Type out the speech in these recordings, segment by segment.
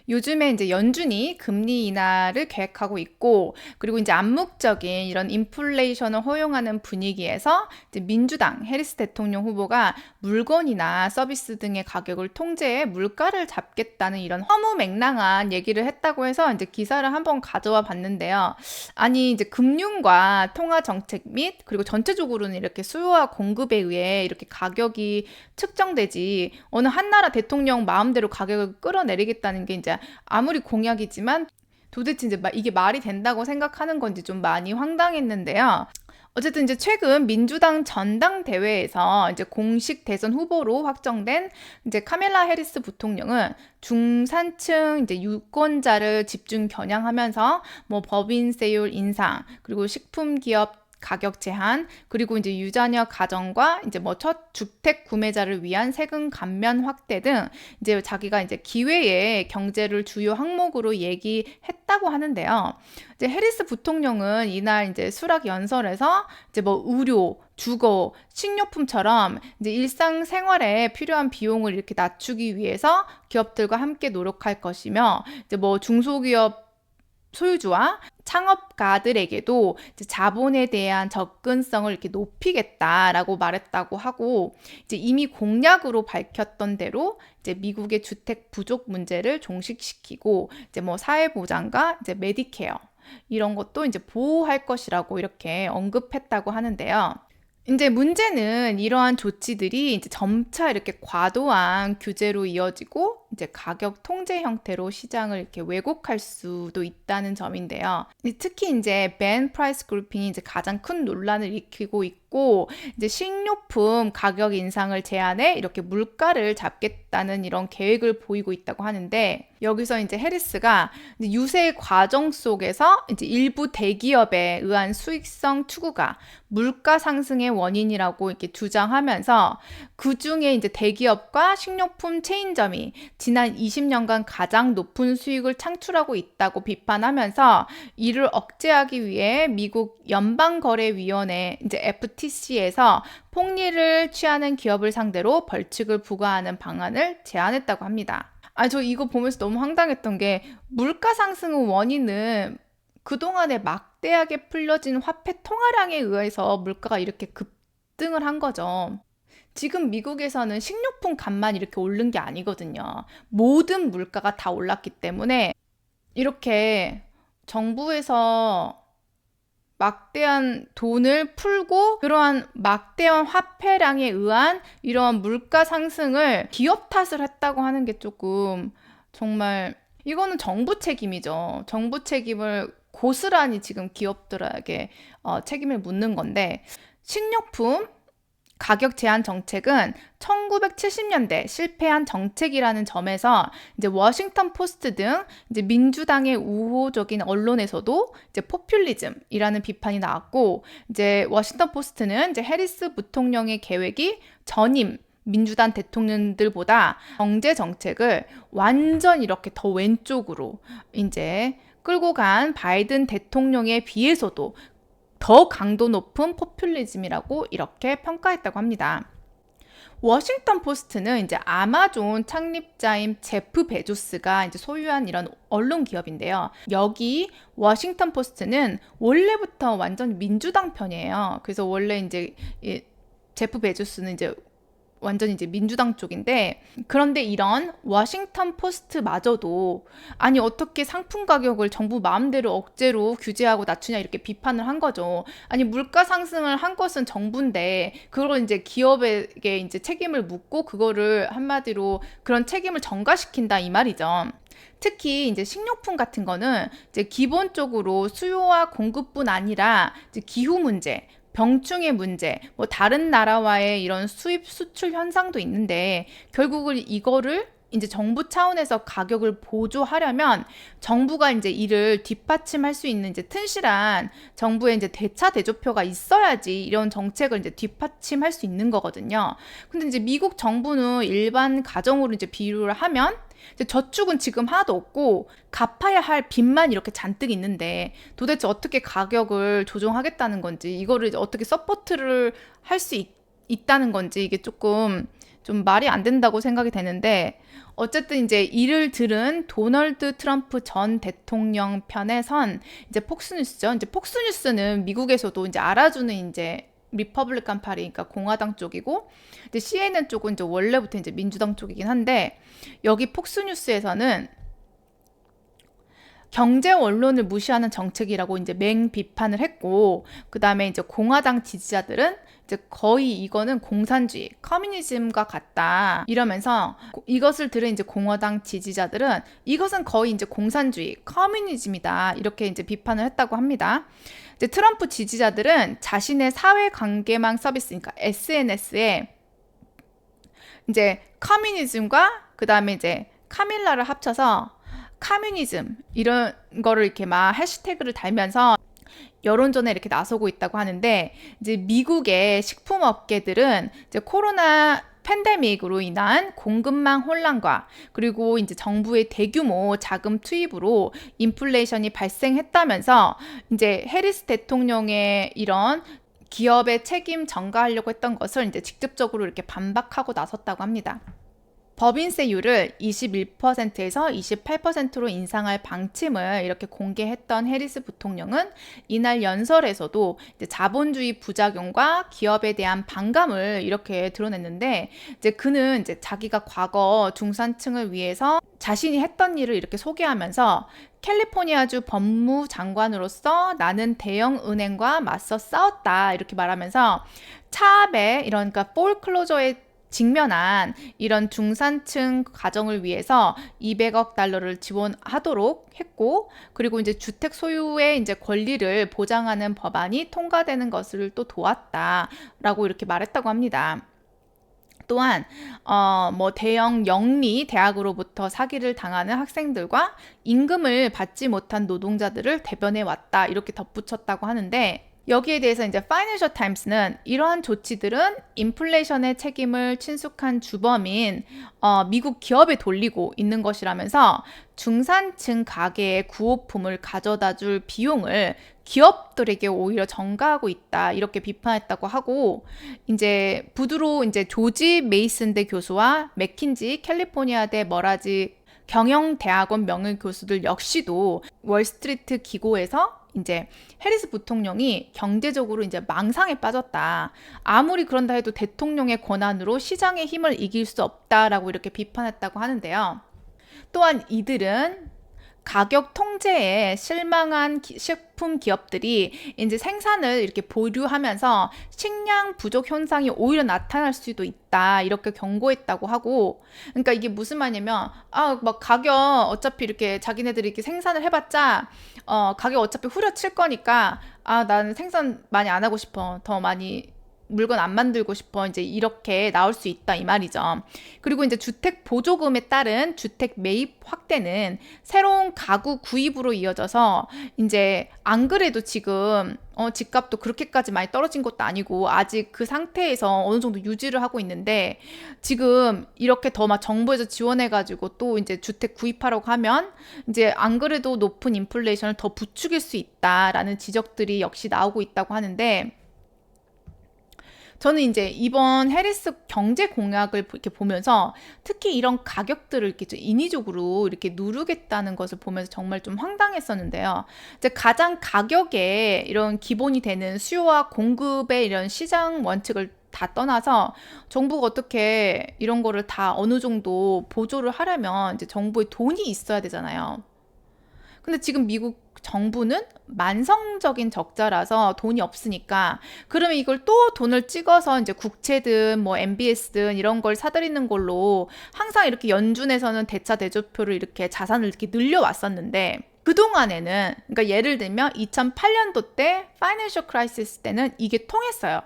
요즘에 이제 연준이 금리 인하를 계획하고 있고, 그리고 이제 암묵적인 이런 인플레이션을 허용하는 분위기에서 이제 민주당 해리스 대통령 후보가 물건이나 서비스 등의 가격을 통제해 물가를 잡겠다는 이런 허무맹랑한 얘기를 했다고 해서 이제 기사를 한번 가져와 봤는데요. 아니, 이제 금융과 통화 정책 및 그리고 전체적으로는 이렇게 수요와 공급에 의해 이렇게 가격이 측정되지, 어느 한 나라 대통령 마음대로 가격을 끌어내리겠다는 게 이제 아무리 공약이지만 도대체 이제 이게 말이 된다고 생각하는 건지 좀 많이 황당했는데요. 어쨌든 이제 최근 민주당 전당대회에서 이제 공식 대선 후보로 확정된 이제 카멜라 해리스 부통령은 중산층 이제 유권자를 집중 겨냥하면서 뭐 법인세율 인상, 그리고 식품 기업 가격 제한, 그리고 이제 유자녀 가정과 이제 뭐 첫 주택 구매자를 위한 세금 감면 확대 등 이제 자기가 이제 기회의 경제를 주요 항목으로 얘기했다고 하는데요. 이제 해리스 부통령은 이날 이제 수락 연설에서 이제 뭐 의료, 주거, 식료품처럼 이제 일상생활에 필요한 비용을 이렇게 낮추기 위해서 기업들과 함께 노력할 것이며, 이제 뭐 중소기업 소유주와 창업가들에게도 이제 자본에 대한 접근성을 이렇게 높이겠다라고 말했다고 하고, 이제 이미 공약으로 밝혔던 대로 이제 미국의 주택 부족 문제를 종식시키고, 이제 뭐 사회보장과 이제 메디케어 이런 것도 이제 보호할 것이라고 이렇게 언급했다고 하는데요. 이제 문제는 이러한 조치들이 이제 점차 이렇게 과도한 규제로 이어지고 이제 가격 통제 형태로 시장을 이렇게 왜곡할 수도 있다는 점인데요. 특히 이제 벤 프라이스 그룹이 이제 가장 큰 논란을 일으키고 있고, 이제 식료품 가격 인상을 제한해 이렇게 물가를 잡겠다는 이런 계획을 보이고 있다고 하는데, 여기서 이제 해리스가 이제 유세 과정 속에서 이제 일부 대기업에 의한 수익성 추구가 물가 상승의 원인이라고 이렇게 주장하면서, 그 중에 이제 대기업과 식료품 체인점이 지난 20년간 가장 높은 수익을 창출하고 있다고 비판하면서, 이를 억제하기 위해 미국 연방거래위원회 이제 FTC에서 폭리를 취하는 기업을 상대로 벌칙을 부과하는 방안을 제안했다고 합니다. 저 이거 보면서 너무 황당했던 게, 물가 상승의 원인은 그동안에 막대하게 풀려진 화폐 통화량에 의해서 물가가 이렇게 급등을 한 거죠. 지금 미국에서는 식료품 값만 이렇게 오른 게 아니거든요. 모든 물가가 다 올랐기 때문에 이렇게 정부에서 막대한 돈을 풀고 그러한 막대한 화폐량에 의한 이러한 물가 상승을 기업 탓을 했다고 하는 게 조금, 정말 이거는 정부 책임이죠. 정부 책임을 고스란히 지금 기업들에게 책임을 묻는 건데, 식료품 가격 제한 정책은 1970년대 실패한 정책이라는 점에서 이제 워싱턴 포스트 등 이제 민주당의 우호적인 언론에서도 이제 포퓰리즘이라는 비판이 나왔고, 이제 워싱턴 포스트는 이제 해리스 부통령의 계획이 전임 민주당 대통령들보다 경제 정책을 완전 이렇게 더 왼쪽으로 이제 끌고 간 바이든 대통령에 비해서도 더 강도 높은 포퓰리즘이라고 이렇게 평가했다고 합니다. 워싱턴 포스트는 이제 아마존 창립자인 제프 베조스가 이제 소유한 이런 언론 기업인데요. 여기 워싱턴 포스트는 원래부터 완전 민주당 편이에요. 그래서 원래 이제 제프 베조스는 이제 완전히 이제 민주당 쪽인데, 그런데 이런 워싱턴 포스트마저도 아니 어떻게 상품 가격을 정부 마음대로 억제로 규제하고 낮추냐 이렇게 비판을 한 거죠. 아니 물가 상승을 한 것은 정부인데 그걸 이제 기업에게 이제 책임을 묻고 그거를 한마디로 그런 책임을 전가시킨다 이 말이죠. 특히 이제 식료품 같은 거는 이제 기본적으로 수요와 공급뿐 아니라 이제 기후 문제, 병충해 문제, 뭐 다른 나라와의 이런 수입 수출 현상도 있는데, 결국은 이거를 이제 정부 차원에서 가격을 보조하려면 정부가 이제 이를 뒷받침할 수 있는 이제 튼실한 정부의 이제 대차 대조표가 있어야지 이런 정책을 이제 뒷받침할 수 있는 거거든요. 근데 이제 미국 정부는 일반 가정으로 이제 비유를 하면 이제 저축은 지금 하나도 없고 갚아야 할 빚만 이렇게 잔뜩 있는데 도대체 어떻게 가격을 조정하겠다는 건지, 이거를 어떻게 서포트를 할 수 있다는 건지, 이게 조금 좀 말이 안 된다고 생각이 되는데, 어쨌든 이제 이를 들은 도널드 트럼프 전 대통령 편에선 이제 폭스뉴스죠. 이제 폭스뉴스는 미국에서도 이제 알아주는 이제 리퍼블리칸 파리니까 공화당 쪽이고, 이제 CNN 쪽은 이제 원래부터 이제 민주당 쪽이긴 한데, 여기 폭스뉴스에서는 경제 원론을 무시하는 정책이라고 이제 맹 비판을 했고, 그 다음에 이제 공화당 지지자들은 이제 거의 이거는 공산주의, 커뮤니즘과 같다 이러면서, 이것을 들은 이제 공화당 지지자들은 이것은 거의 이제 공산주의, 커뮤니즘이다 이렇게 이제 비판을 했다고 합니다. 이제 트럼프 지지자들은 자신의 사회관계망 서비스, 그러니까 SNS에 이제 커뮤니즘과 그 다음에 이제 카밀라를 합쳐서 커뮤니즘 이런 거를 이렇게 막 해시태그를 달면서 여론전에 이렇게 나서고 있다고 하는데, 이제 미국의 식품업계들은 이제 코로나 팬데믹으로 인한 공급망 혼란과 그리고 이제 정부의 대규모 자금 투입으로 인플레이션이 발생했다면서 이제 해리스 대통령의 이런 기업의 책임 전가하려고 했던 것을 이제 직접적으로 이렇게 반박하고 나섰다고 합니다. 법인세율을 21%에서 28%로 인상할 방침을 이렇게 공개했던 해리스 부통령은 이날 연설에서도 이제 자본주의 부작용과 기업에 대한 반감을 이렇게 드러냈는데, 이제 그는 이제 자기가 과거 중산층을 위해서 자신이 했던 일을 이렇게 소개하면서 캘리포니아주 법무장관으로서 나는 대형 은행과 맞서 싸웠다 이렇게 말하면서 차압에 이런 그러니까 폴클로저에 직면한 이런 중산층 가정을 위해서 200억 달러를 지원하도록 했고, 그리고 이제 주택 소유의 이제 권리를 보장하는 법안이 통과되는 것을 또 도왔다라고 이렇게 말했다고 합니다. 또한 뭐 대형 영리 대학으로부터 사기를 당하는 학생들과 임금을 받지 못한 노동자들을 대변해 왔다 이렇게 덧붙였다고 하는데, 여기에 대해서 이제 파이낸셜 타임스는 이러한 조치들은 인플레이션의 책임을 친숙한 주범인 미국 기업에 돌리고 있는 것이라면서 중산층 가게의 구호품을 가져다 줄 비용을 기업들에게 오히려 전가하고 있다 이렇게 비판했다고 하고, 이제 부두로 이제 조지 메이슨대 교수와 맥킨지 캘리포니아대 머라지 경영대학원 명예 교수들 역시도 월스트리트 기고에서 이제 해리스 부통령이 경제적으로 이제 망상에 빠졌다. 아무리 그런다 해도 대통령의 권한으로 시장의 힘을 이길 수 없다라고 이렇게 비판했다고 하는데요. 또한 이들은 가격 통제에 실망한 식품 기업들이 이제 생산을 이렇게 보류하면서 식량 부족 현상이 오히려 나타날 수도 있다 이렇게 경고했다고 하고, 그러니까 이게 무슨 말이냐면 막 가격 어차피 이렇게 자기네들이 이렇게 생산을 해봤자 가격 어차피 후려칠 거니까 나는 생산 많이 안 하고 싶어, 더 많이 물건 안 만들고 싶어, 이제 이렇게 나올 수 있다 이 말이죠. 그리고 이제 주택 보조금에 따른 주택 매입 확대는 새로운 가구 구입으로 이어져서 이제 안 그래도 지금 집값도 그렇게까지 많이 떨어진 것도 아니고 아직 그 상태에서 어느 정도 유지를 하고 있는데, 지금 이렇게 더 막 정부에서 지원해가지고 또 이제 주택 구입하려고 하면 이제 안 그래도 높은 인플레이션을 더 부추길 수 있다라는 지적들이 역시 나오고 있다고 하는데, 저는 이제 이번 해리스 경제 공약을 이렇게 보면서 특히 이런 가격들을 이렇게 좀 인위적으로 이렇게 누르겠다는 것을 보면서 정말 좀 황당했었는데요. 이제 가장 가격에 이런 기본이 되는 수요와 공급의 이런 시장 원칙을 다 떠나서 정부가 어떻게 이런 거를 다 어느 정도 보조를 하려면 이제 정부에 돈이 있어야 되잖아요. 근데 지금 미국 정부는 만성적인 적자라서 돈이 없으니까, 그러면 이걸 또 돈을 찍어서 이제 국채든 뭐 MBS든 이런 걸 사들이는 걸로 항상 이렇게 연준에서는 대차 대조표를 이렇게 자산을 이렇게 늘려왔었는데, 그동안에는 그러니까 예를 들면 2008년도 때 파이낸셜 크라이시스 때는 이게 통했어요.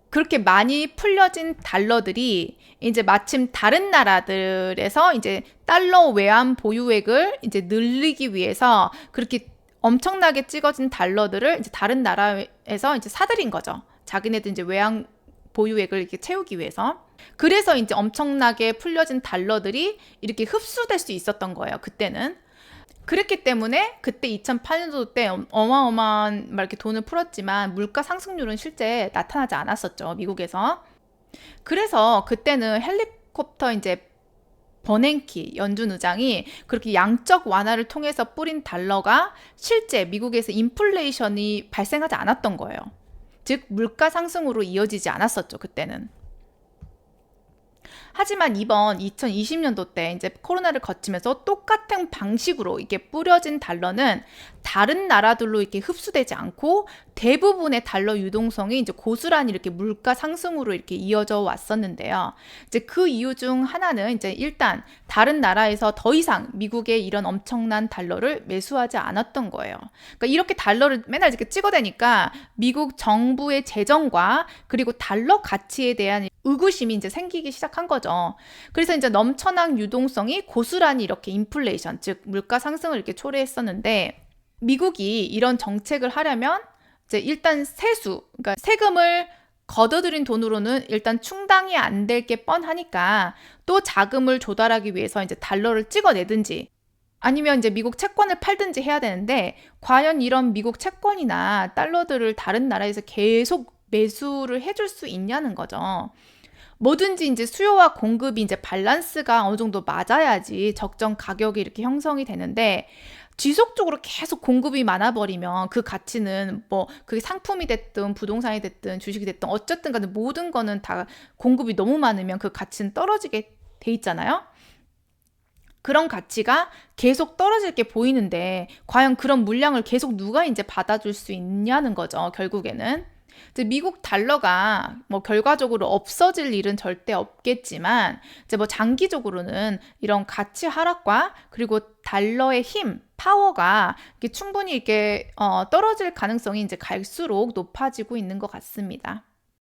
그렇게 많이 풀려진 달러들이 이제 마침 다른 나라들에서 이제 달러 외환 보유액을 이제 늘리기 위해서 그렇게 엄청나게 찍어진 달러들을 이제 다른 나라에서 이제 사들인 거죠. 자기네들 이제 외환 보유액을 이렇게 채우기 위해서. 그래서 이제 엄청나게 풀려진 달러들이 이렇게 흡수될 수 있었던 거예요, 그때는. 그랬기 때문에 그때 2008년도 때 어마어마한 막 이렇게 돈을 풀었지만 물가 상승률은 실제 나타나지 않았었죠, 미국에서. 그래서 그때는 헬리콥터 이제 버냉키 연준 의장이 그렇게 양적 완화를 통해서 뿌린 달러가 실제 미국에서 인플레이션이 발생하지 않았던 거예요. 즉 물가 상승으로 이어지지 않았었죠, 그때는. 하지만 이번 2020년도 때 이제 코로나를 거치면서 똑같은 방식으로 이렇게 뿌려진 달러는 다른 나라들로 이렇게 흡수되지 않고 대부분의 달러 유동성이 이제 고스란히 이렇게 물가 상승으로 이렇게 이어져 왔었는데요. 이제 그 이유 중 하나는 이제 일단 다른 나라에서 더 이상 미국의 이런 엄청난 달러를 매수하지 않았던 거예요. 그러니까 이렇게 달러를 맨날 이렇게 찍어대니까 미국 정부의 재정과 그리고 달러 가치에 대한 의구심이 이제 생기기 시작한 거죠. 그래서 이제 넘쳐난 유동성이 고스란히 이렇게 인플레이션, 즉 물가 상승을 이렇게 초래했었는데 미국이 이런 정책을 하려면 이제 일단 그러니까 세금을 걷어들인 돈으로는 일단 충당이 안 될 게 뻔하니까 또 자금을 조달하기 위해서 이제 달러를 찍어내든지 아니면 이제 미국 채권을 팔든지 해야 되는데 과연 이런 미국 채권이나 달러들을 다른 나라에서 계속 매수를 해줄 수 있냐는 거죠. 뭐든지 이제 수요와 공급이 이제 밸런스가 어느 정도 맞아야지 적정 가격이 이렇게 형성이 되는데 지속적으로 계속 공급이 많아버리면 그 가치는 뭐 그게 상품이 됐든 부동산이 됐든 주식이 됐든 어쨌든 간에 모든 거는 다 공급이 너무 많으면 그 가치는 떨어지게 돼 있잖아요. 그런 가치가 계속 떨어질 게 보이는데 과연 그런 물량을 계속 누가 이제 받아줄 수 있냐는 거죠, 결국에는. 이제 미국 달러가 뭐 결과적으로 없어질 일은 절대 없겠지만 이제 뭐 장기적으로는 이런 가치 하락과 그리고 달러의 힘, 파워가 이렇게 충분히 이렇게 떨어질 가능성이 이제 갈수록 높아지고 있는 것 같습니다.